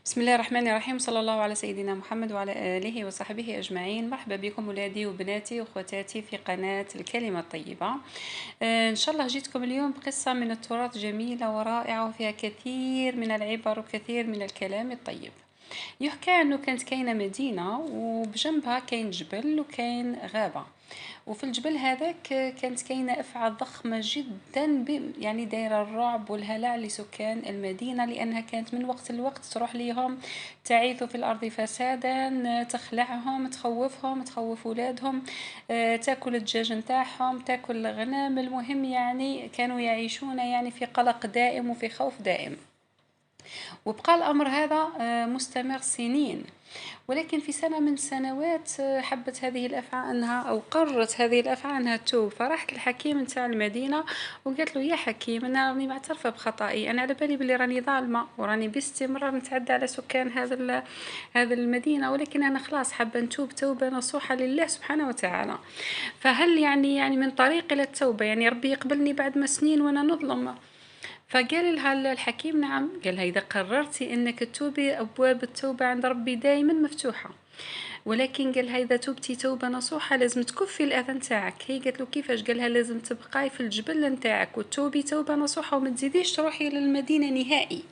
بسم الله الرحمن الرحيم، صلى الله على سيدنا محمد وعلى آله وصحبه أجمعين. مرحبا بكم ولادي وبناتي وأخواتاتي في قناة الكلمة الطيبة. إن شاء الله جيتكم اليوم بقصة من التراث جميلة ورائعة وفيها كثير من العبر وكثير من الكلام الطيب. يحكى أنه كانت كاينة مدينة وبجنبها كاين جبل وكاين غابة، وفي الجبل هذاك كانت كاينة أفعى ضخمة جدا يعني دايرة الرعب والهلع لسكان المدينة، لأنها كانت من وقت لوقت تروح ليهم تعيث في الأرض فسادا، تخلعهم، تخوفهم، تخوف ولادهم، تاكل الدجاج نتاعهم، تاكل الغنم. المهم يعني كانوا يعيشون يعني في قلق دائم وفي خوف دائم، وبقى الأمر هذا مستمر سنين. ولكن في سنة من السنوات حبت هذه الأفعى أنها، أو قررت هذه الأفعى أنها تتوب، فراحت الحكيم نتاع المدينة وقالت له: يا حكيم، أنا راني معترفة بخطئي، أنا على بالي بلي راني ظالمة وراني باستمرار نتعدى على سكان هذا المدينة، ولكن أنا خلاص حابة نتوب توبة نصوحة لله سبحانه وتعالى. فهل يعني من طريق إلى التوبة، يعني ربي يقبلني بعد ما سنين وأنا نظلم؟ فقال لها الحكيم: نعم. قال لها: إذا قررتي أنك تتوبي، أبواب التوبة عند ربي دائما مفتوحة، ولكن قال لها إذا توبتي توبة نصوحة لازم تكفي الأذى نتاعك. هي قالت له: كيفاش؟ قال لها: لازم تبقاي في الجبل نتاعك وتوبي توبة نصوحة، وما تزيديش تروحي للمدينة نهائي،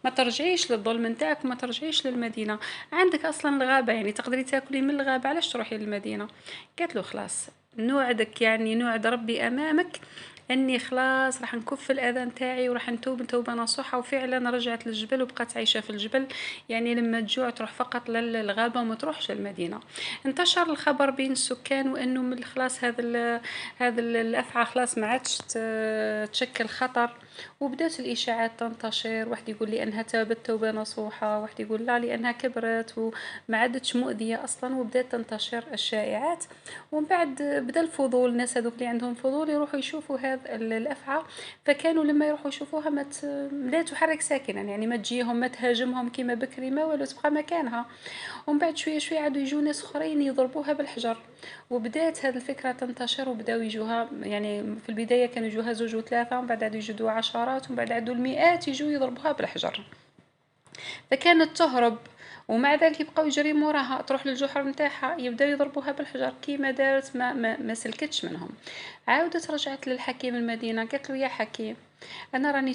ما ترجعيش للظلم نتاعك وما ترجعيش للمدينة. عندك أصلا الغابة، يعني تقدري تاكلي من الغابة، علاش تروحي للمدينة؟ قالت له: خلاص، نوعدك، يعني نوعد ربي أمامك اني خلاص راح نكف الاذى نتاعي وراح نتوب توبه نصوحه. وفعلا رجعت للجبل وبقات عايشه في الجبل، يعني لما تجوع تروح فقط للغابه وما تروحش للمدينه. انتشر الخبر بين السكان وانه من خلاص هذا الافعى خلاص ما عادش تشكل خطر، وبدات الاشاعات تنتشر، واحد يقول لي انها تابت توبه نصوحه، واحد يقول لا لانها كبرت وما عادتش مؤذيه اصلا، وبدات تنتشر الشائعات. ومن بعد بدا الفضول، الناس هذوك اللي عندهم فضول يروحوا يشوفوا هذا الافعى، فكانوا لما يروحوا يشوفوها لا تحرك ساكنا، يعني ما تجيهم ما تهاجمهم كما بكري، ما ولا تبقى مكانها. ومن بعد شويه شويه عادوا يجوا ناس اخرين يضربوها بالحجر، وبدات هذه الفكره تنتشر، وبداو يجوها، يعني في البدايه كانوا يجوها زوج وثلاثه، ومن بعد عادوا يجوا عشرات، ومن بعد عادوا المئات يجوا يضربوها بالحجر، فكانت تهرب. ومع ذلك يبقاو يجريو موراها، تروح للجحر نتاعها يبداو يضربوها بالحجر، كيما دارت ما سلكتش منهم. عاودت رجعت للحكيم المدينة، قالت له: يا حكيم، انا راني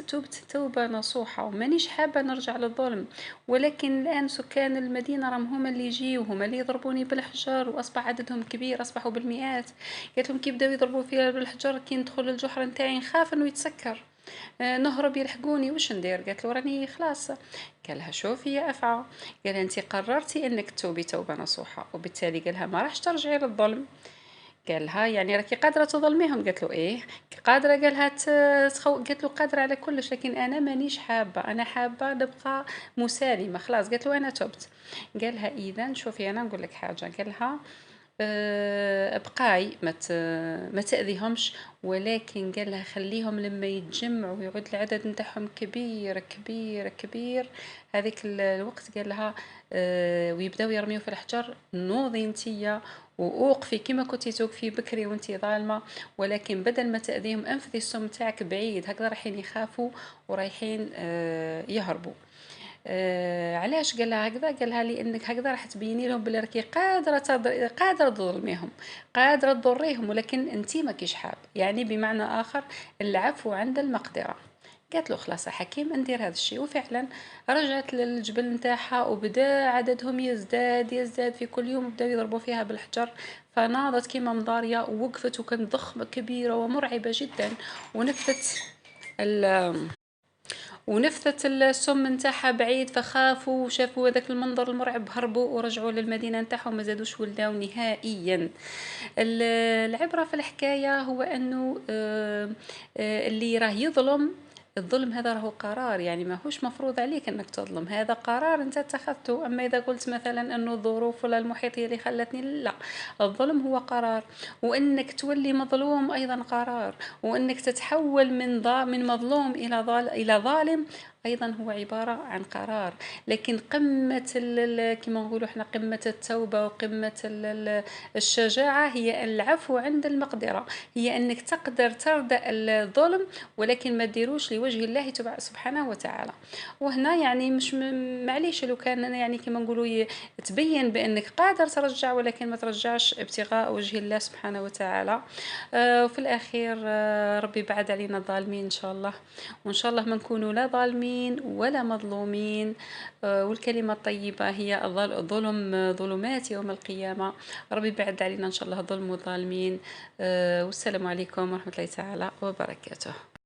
توبت توبة نصوحة ومانيش حابة نرجع للظلم، ولكن الان سكان المدينة راهم هما اللي يجيو، هما اللي يضربوني بالحجر، واصبح عددهم كبير، اصبحوا بالمئات. قالت لهم: كي بداو يضربوا فيها بالحجر، كي ندخل للجحر نتاعي نخاف انه يتسكر، نهرب يلحقوني، وش ندير؟ قالت له: راني خلاص. قالها: شوفي يا أفعى، قالها: انت قررتي انك تتوبي توبة نصوحة، وبالتالي قالها ما راحش ترجعي للظلم. قالها: يعني راكي قادرة تظلميهم؟ قالت له: ايه قادرة. قالها: قالت له: قادرة على كلش، لكن انا مانيش حابة، انا حابة نبقى مسالمة خلاص. قالت له: انا تبت. قالها: اذا شوفي انا نقول لك حاجة. قالها: ابقاي ما تأذيهمش، ولكن قال لها خليهم لما يتجمعوا ويعود العدد نتاعهم كبير كبير كبير، هذيك الوقت قال لها ويبداو يرميو في الحجر، نوضي انتيا ووقفي كما كنتي توقفي بكري وانتي ظالمه، ولكن بدل ما تأذيهم انفذي السم تاعك بعيد، هكذا رايحين يخافوا ورايحين يهربوا. علاش قالها هكذا؟ قالها لانك هكذا راح تبيني لهم بلي راكي قادره تظلميهم، قادره تضريهم، ولكن انتي ماكيش حاب، يعني بمعنى اخر العفو عند المقدره. قالت له: خلاص يا حكيم ندير هذا الشيء. وفعلا رجعت للجبل نتاعها، وبدا عددهم يزداد في كل يوم، بداو يضربوا فيها بالحجر، فناضت كيما مضاريه ووقفت، وكانت ضخمه كبيره ومرعبه جدا، ونفت ونفثت السم نتاعها بعيد، فخافوا وشافوا هذاك المنظر المرعب، هربوا ورجعوا للمدينة نتاعهم، ما زادوش ولداو نهائيا. العبرة في الحكاية هو أنه اللي راه يظلم، الظلم هذا راهو قرار، يعني ماهوش مفروض عليك انك تظلم، هذا قرار انت اتخذته. اما اذا قلت مثلا انه الظروف ولا المحيط هي اللي خلتني، لا، الظلم هو قرار، وانك تولي مظلوم ايضا قرار، وانك تتحول من مظلوم الى ظالم أيضًا هو عبارة عن قرار، لكن قمة كيما نقولوا إحنا قمة التوبة وقمة الشجاعة هي العفو عند المقدرة، هي أنك تقدر تردأ الظلم ولكن ما ديروش لوجه الله سبحانه وتعالى. وهنا يعني مش معليش لو كان أنا يعني كيما نقولوا تبين بأنك قادر ترجع ولكن ما ترجعش ابتغاء وجه الله سبحانه وتعالى. وفي الأخير ربي يبعد علينا الظالمين إن شاء الله، وإن شاء الله ما نكونوا لا ظالمين ولا مظلومين. والكلمة الطيبة هي الظلم ظلمات يوم القيامة. ربي يبعد علينا إن شاء الله ظلم وظالمين. والسلام عليكم ورحمة الله تعالى وبركاته.